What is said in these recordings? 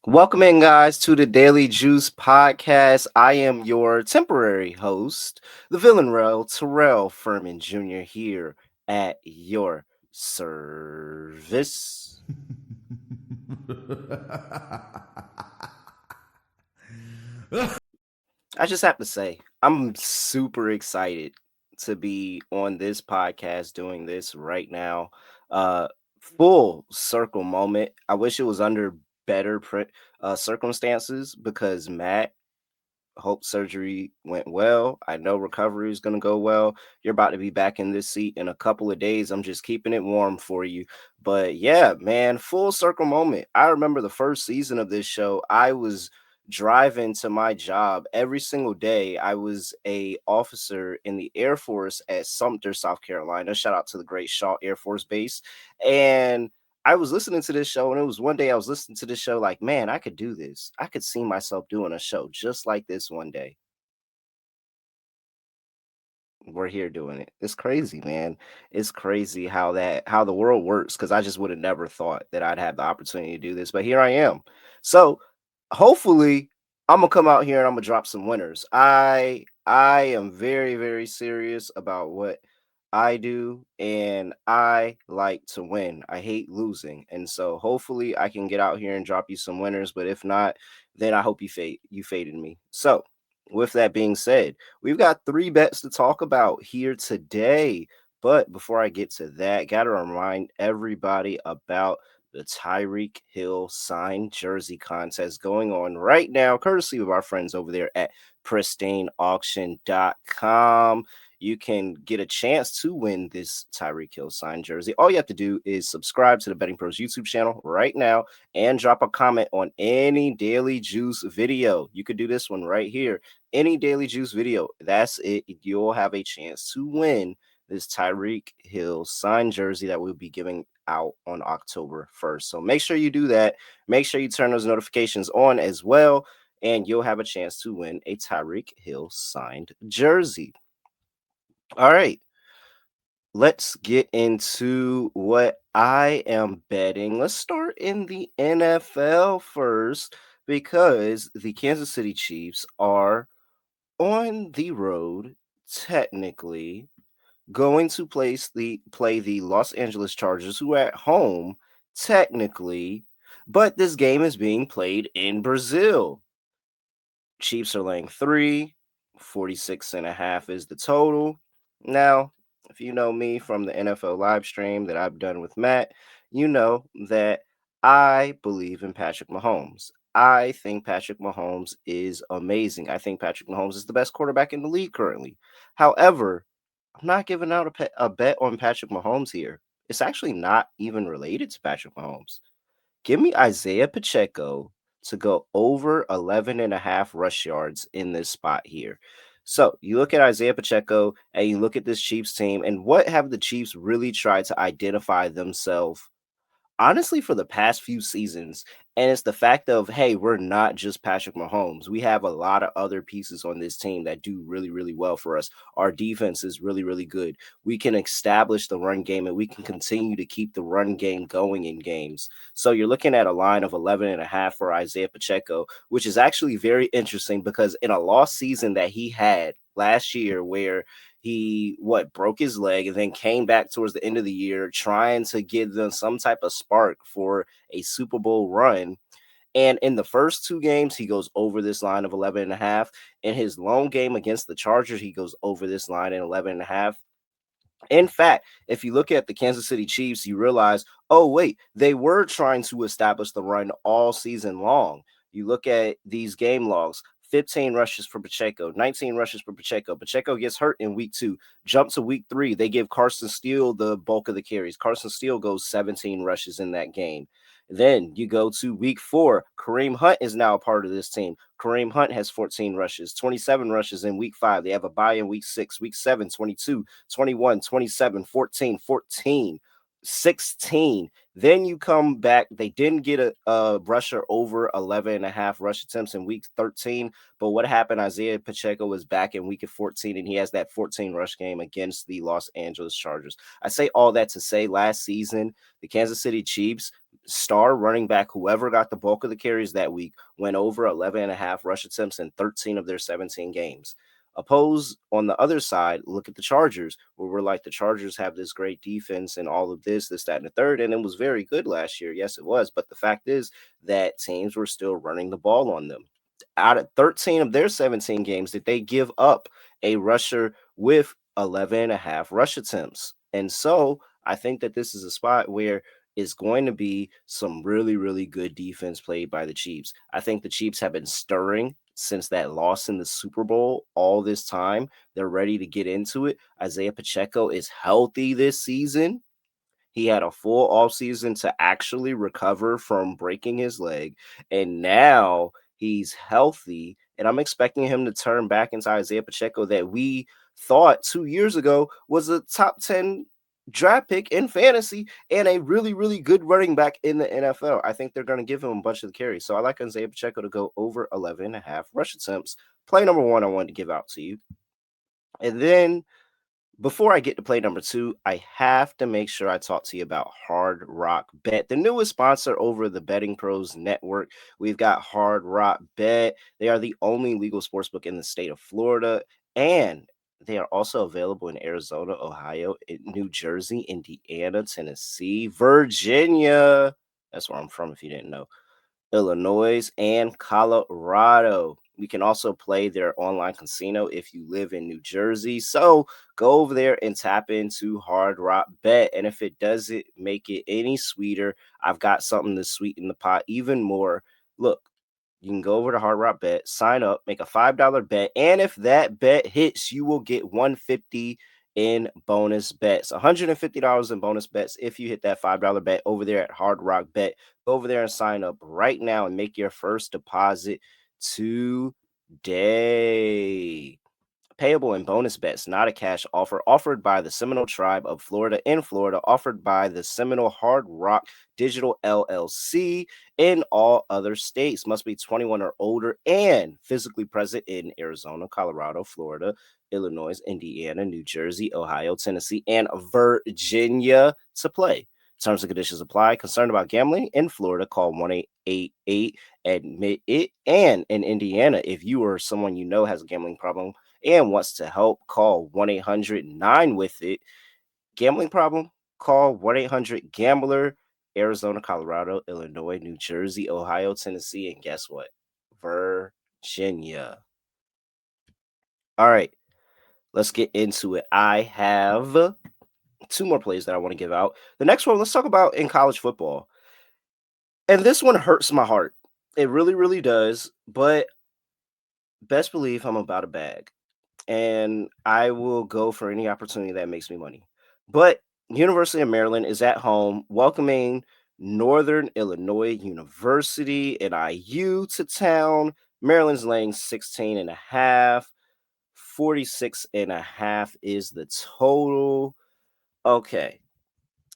Welcome in, guys, to the Daily Juice podcast. I am your temporary host, the villain rail, Terrell Furman Jr. here at your service. I just have to say, I'm super excited to be on this podcast doing this right now. Uh, Full circle moment. I wish it was under better circumstances because Matt hope surgery went well. I know recovery is going to go well. You're about to be back in this seat in a couple of days. I'm just keeping it warm for you. But yeah, man, full circle moment. I remember the first season of this show. I was driving to my job every single day. I was a officer in the Air Force at Sumter, South Carolina. Shout out to the great Shaw Air Force Base. And I was listening to this show, and it was one day I was listening to this show, like, man, I could do this. I could see myself doing a show just like this one day. We're here doing it. It's crazy, man. It's crazy how the world works. Cause I just would have never thought that I'd have the opportunity to do this. But here I am. So hopefully I'm gonna come out here and I'm gonna drop some winners. I am very, very serious about what I do, and I like to win. I hate losing. And so hopefully I can get out here and drop you some winners. But if not, then I hope you faded me. So with that being said, we've got three bets to talk about here today. But before I get to that, got to remind everybody about the Tyreek Hill signed jersey contest going on right now, courtesy of our friends over there at pristineauction.com. You can get a chance to win this Tyreek Hill signed jersey. All you have to do is subscribe to the Betting Pros YouTube channel right now and drop a comment on any Daily Juice video. You could do this one right here, any Daily Juice video. That's it. You'll have a chance to win this Tyreek Hill signed jersey that we'll be giving out on October 1st. So make sure you do that. Make sure you turn those notifications on as well, and you'll have a chance to win a Tyreek Hill signed jersey. All right, let's get into what I am betting. Let's start in the NFL first because the Kansas City Chiefs are on the road, technically going to play the Los Angeles Chargers, who are at home, technically, but this game is being played in Brazil. Chiefs are laying 46.5 is the total. Now, if you know me from the NFL live stream that I've done with Matt, you know that I believe in Patrick Mahomes. I think Patrick Mahomes is amazing. I think Patrick Mahomes is the best quarterback in the league currently. However, I'm not giving out a bet on Patrick Mahomes here. It's actually not even related to Patrick Mahomes. Give me Isiah Pacheco to go over 11 and a half rush yards in this spot here. So you look at Isiah Pacheco and you look at this Chiefs team, and what have the Chiefs really tried to identify themselves honestly for the past few seasons. And it's the fact of, hey, we're not just Patrick Mahomes. We have a lot of other pieces on this team that do really, really well for us. Our defense is really, really good. We can establish the run game and we can continue to keep the run game going in games. So you're looking at a line of 11 and a half for Isiah Pacheco, which is actually very interesting because in a lost season that he had last year where he broke his leg and then came back towards the end of the year trying to give them some type of spark for a Super Bowl run. And in the first two games, he goes over this line of 11 and a half. In his lone game against the Chargers, he goes over this line in 11 and a half. In fact, if you look at the Kansas City Chiefs, you realize, oh, wait, they were trying to establish the run all season long. You look at these game logs, 15 rushes for Pacheco, 19 rushes for Pacheco. Pacheco gets hurt in week 2. Jump to week 3. They give Carson Steele the bulk of the carries. Carson Steele goes 17 rushes in that game. Then you go to week 4. Kareem Hunt is now a part of this team. Kareem Hunt has 14 rushes, 27 rushes in week 5. They have a bye in week 6, week 7, 22, 21, 27, 14, 14, 16. Then you come back. They didn't get a rusher over 11 and a half rush attempts in week 13. But what happened? Isiah Pacheco was back in week 14, and he has that 14 rush game against the Los Angeles Chargers. I say all that to say last season, the Kansas City Chiefs star running back, whoever got the bulk of the carries that week, went over 11 and a half rush attempts in 13 of their 17 games. Oppose on the other side, look at the Chargers, where we're like, the Chargers have this great defense and all of this, that, and the third, and it was very good last year. Yes, it was. But the fact is that teams were still running the ball on them. Out of 13 of their 17 games, did they give up a rusher with 11 and a half rush attempts? And so I think that this is a spot where is going to be some really, really good defense played by the Chiefs. I think the Chiefs have been stirring since that loss in the Super Bowl all this time. They're ready to get into it. Isiah Pacheco is healthy this season. He had a full offseason to actually recover from breaking his leg. And now he's healthy. And I'm expecting him to turn back into Isiah Pacheco that we thought 2 years ago was a top 10 draft pick in fantasy and a really, really good running back in the NFL. I think they're going to give him a bunch of the carries. So I like Isiah Pacheco to go over 11 and a half rush attempts. Play number one, I wanted to give out to you. And then before I get to play number two, I have to make sure I talk to you about Hard Rock Bet, the newest sponsor over the BettingPros network. We've got Hard Rock Bet. They are the only legal sportsbook in the state of Florida, and they are also available in Arizona, Ohio, New Jersey, Indiana, Tennessee, Virginia. That's where I'm from, if you didn't know. Illinois, and Colorado. You can also play their online casino if you live in New Jersey. So go over there and tap into Hard Rock Bet. And if it doesn't make it any sweeter, I've got something to sweeten the pot even more. Look, you can go over to Hard Rock Bet, sign up, make a $5 bet, and if that bet hits, you will get 150 in bonus bets. $150 in bonus bets if you hit that $5 bet over there at Hard Rock Bet. Go over there and sign up right now and make your first deposit today. Payable in bonus bets, not a cash offer. Offered by the Seminole Tribe of Florida in Florida. Offered by the Seminole Hard Rock Digital LLC in all other states. Must be 21 or older and physically present in Arizona, Colorado, Florida, Illinois, Indiana, New Jersey, Ohio, Tennessee, and Virginia to play. Terms and conditions apply. Concerned about gambling in Florida? Call 1-888-ADMIT-IT. And in Indiana, if you or someone you know has a gambling problem and wants to help, call 1-800-9-WITH-IT. Gambling problem? Call 1-800-GAMBLER. Arizona, Colorado, Illinois, New Jersey, Ohio, Tennessee, and guess what? Virginia. All right, let's get into it. I have two more plays that I want to give out. The next one, let's talk about in college football. And this one hurts my heart. It really, really does. But best believe I'm about a bag. And I will go for any opportunity that makes me money. But University of Maryland is at home welcoming Northern Illinois University, NIU, to town. Maryland's laying 16 and a half. 46 and a half is the total. Okay.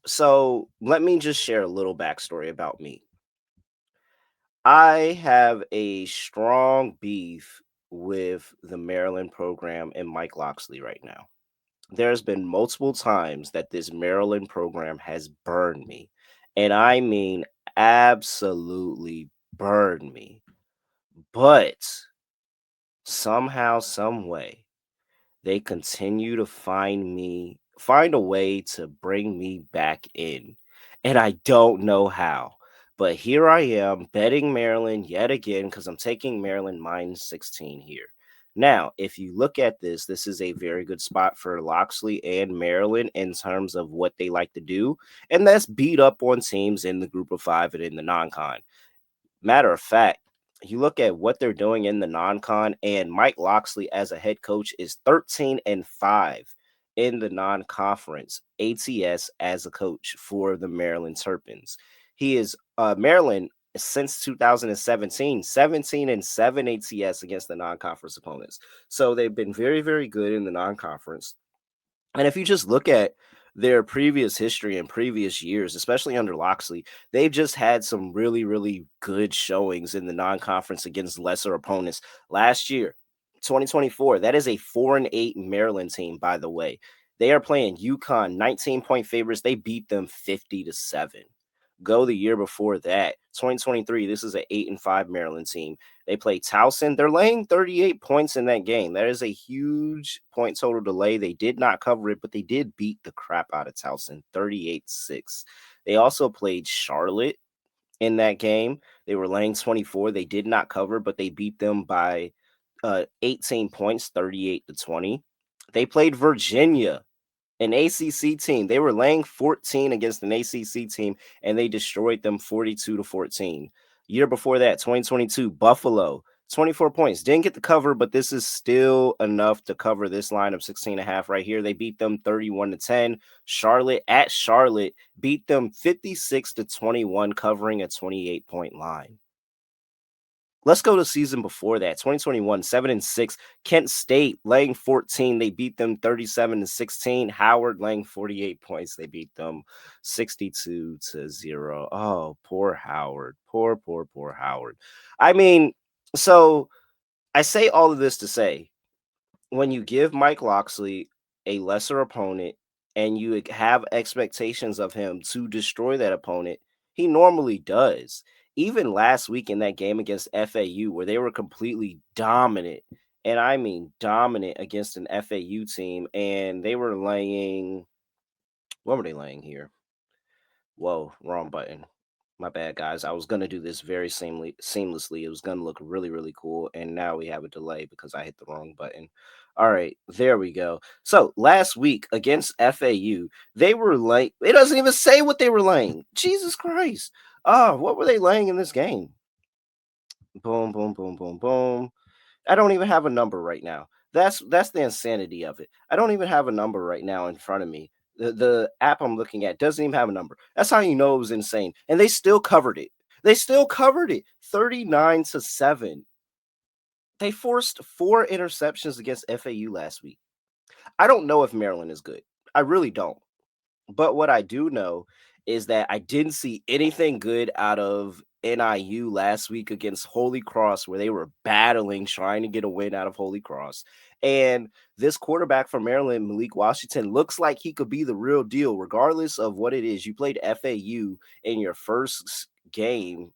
So let me just share a little backstory about me. I have a strong beef with the Maryland program and Mike Locksley right now. There's been multiple times that this Maryland program has burned me. And I mean, absolutely burned me. But somehow, some way, they continue to find a way to bring me back in. And I don't know how. But here I am betting Maryland yet again because I'm taking Maryland minus 16 here. Now, if you look at this, this is a very good spot for Locksley and Maryland in terms of what they like to do. And that's beat up on teams in the group of five and in the non-con. Matter of fact, you look at what they're doing in the non-con, and Mike Locksley as a head coach is 13-5 in the non-conference ATS as a coach for the Maryland Terrapins. He is Maryland since 2017, 17-7 ATS against the non-conference opponents. So they've been very, very good in the non-conference. And if you just look at their previous history and previous years, especially under Locksley, they've just had some really, really good showings in the non-conference against lesser opponents. Last year, 2024, that is a 4-8 Maryland team, by the way. They are playing UConn, 19-point favorites. They beat them 50-7. Go the year before that, 2023. This is an 8-5 Maryland team. They play Towson. They're laying 38 points in that game. That is a huge point total delay. They did not cover it, but they did beat the crap out of Towson 38-6. They also played Charlotte in that game. They were laying 24. They did not cover, but they beat them by 18 points, 38-20. They played Virginia, an ACC team. They were laying 14 against an ACC team, and they destroyed them 42-14. Year before that, 2022, Buffalo, 24 points. Didn't get the cover, but this is still enough to cover this line of 16.5 right here. They beat them 31-10. Charlotte at Charlotte beat them 56-21, covering a 28-point line. Let's go to season before that, 2021, 7-6. Kent State laying 14. They beat them 37-16. Howard laying 48 points. They beat them 62-0. Oh, poor Howard. Poor Howard. I mean, so I say all of this to say, when you give Mike Locksley a lesser opponent and you have expectations of him to destroy that opponent, he normally does. Even last week in that game against FAU, where they were completely dominant, and I mean dominant against an FAU team, and they were laying, what were they laying here? Whoa, wrong button. My bad, guys. I was gonna do this very seamlessly. It was gonna look really, really cool, and now we have a delay because I hit the wrong button. All right, there we go. So last week against FAU, they were laying. It doesn't even say what they were laying. Jesus Christ! What were they laying in this game? Boom, boom, boom, boom, boom. I don't even have a number right now. That's the insanity of it. I don't even have a number right now in front of me. The app I'm looking at doesn't even have a number. That's how you know it was insane. And they still covered it. They still covered it. 39-7. They forced 4 interceptions against FAU last week. I don't know if Maryland is good. I really don't. But what I do know is that I didn't see anything good out of NIU last week against Holy Cross, where they were battling, trying to get a win out of Holy Cross. And this quarterback from Maryland, Malik Washington, looks like he could be the real deal, regardless of what it is. You played FAU in your first game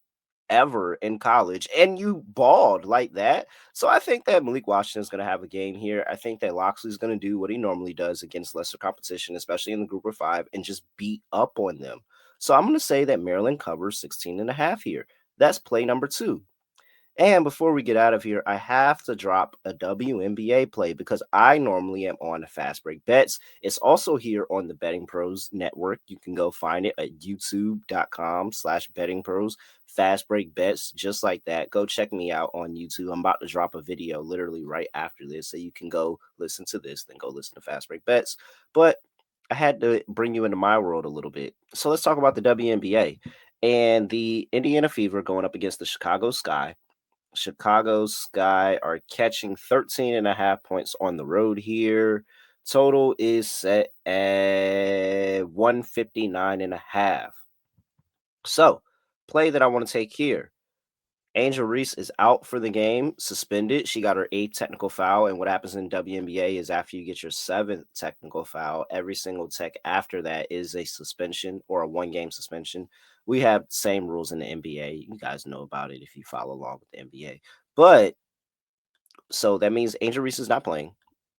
ever in college and you balled like that. So I think that Malik Washington is going to have a game here. I think that Loxley's going to do what he normally does against lesser competition, especially in the group of 5, and just beat up on them. So I'm going to say that Maryland covers 16.5 here. That's play number 2. And before we get out of here, I have to drop a WNBA play because I normally am on Fast Break Bets. It's also here on the Betting Pros network. You can go find it at youtube.com/Betting Pros. Fast Break Bets, just like that. Go check me out on YouTube. I'm about to drop a video literally right after this, so you can go listen to this, then go listen to Fast Break Bets. But I had to bring you into my world a little bit. So let's talk about the WNBA and the Indiana Fever going up against the Chicago Sky. Chicago Sky are catching 13.5 points on the road here. Total is set at 159.5. So, play that I want to take here. Angel Reese is out for the game, suspended. She got her 8th technical foul. And what happens in WNBA is after you get your 7th technical foul, every single tech after that is a suspension or a 1-game suspension. We have same rules in the NBA. You guys know about it if you follow along with the NBA. But so that means Angel Reese is not playing.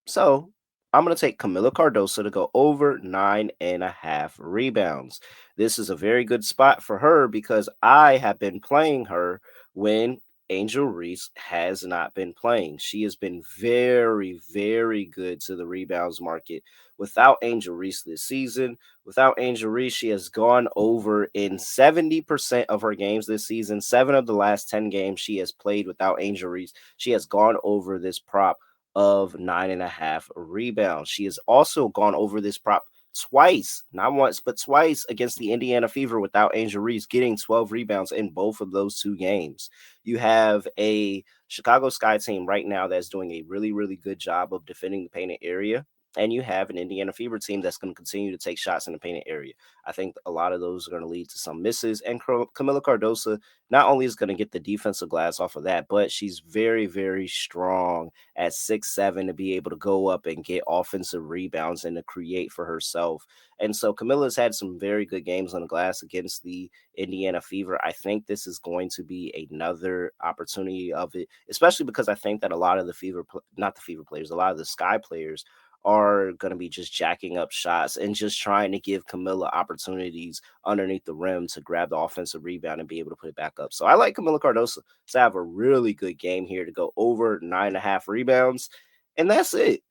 So I'm going to take Kamilla Cardoso to go over 9.5 rebounds. This is a very good spot for her because I have been playing her when Angel Reese has not been playing. She has been very, very good to the rebounds market. Without Angel Reese this season, without Angel Reese, she has gone over in 70% of her games this season. 7 of the last 10 games she has played without Angel Reese, she has gone over this prop of 9.5 rebounds. She has also gone over this prop twice, not once, but twice against the Indiana Fever without Angel Reese, getting 12 rebounds in both of those 2 games. You have a Chicago Sky team right now that's doing a really, really good job of defending the painted area. and you have an Indiana Fever team that's going to continue to take shots in the painted area. I think a lot of those are going to lead to some misses. And Kamilla Cardoso not only is going to get the defensive glass off of that, but she's very, very strong at 6'7" to be able to go up and get offensive rebounds and to create for herself. And so Camilla's had some very good games on the glass against the Indiana Fever. I think this is going to be another opportunity of it, especially because I think that a lot of the not the Fever players, a lot of the Sky players are going to be just jacking up shots and just trying to give Kamilla opportunities underneath the rim to grab the offensive rebound and be able to put it back up. So I like Kamilla Cardoso to have a really good game here to go over 9.5 rebounds. And that's it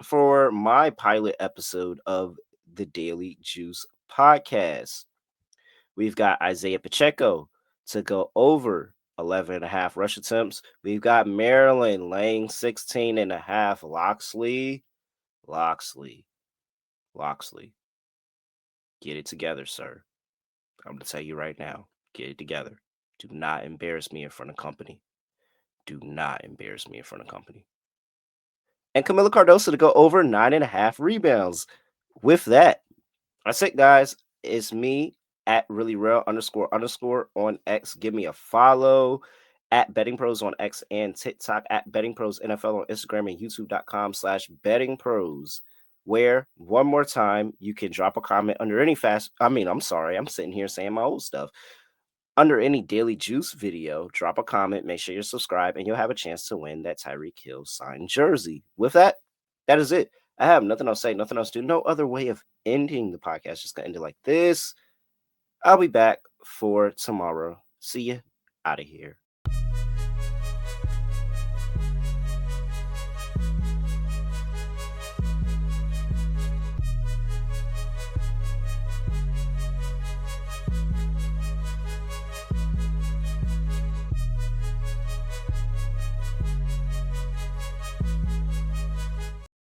for my pilot episode of the Daily Juice podcast. We've got Isiah Pacheco to go over 11.5 rush attempts. We've got Maryland laying 16.5. Loxley, Loxley, get it together, sir. I'm going to tell you right now, get it together. Do not embarrass me in front of company. Do not embarrass me in front of company. And Kamilla Cardoso to go over 9.5 rebounds. With that, that's it, guys. It's me at really real __ on X. Give me a follow at BettingPros on X and TikTok, at BettingPros NFL on Instagram, and YouTube.com/BettingPros. Where, one more time, you can drop a comment under any I'm sorry, I'm sitting here saying my old stuff. Under any Daily Juice video, drop a comment, make sure you're subscribed, and you'll have a chance to win that Tyreek Hill signed jersey. With that, that is it. I have nothing else to say, nothing else to do. No other way of ending the podcast. Just gonna end it like this. I'll be back for tomorrow. See you out of here.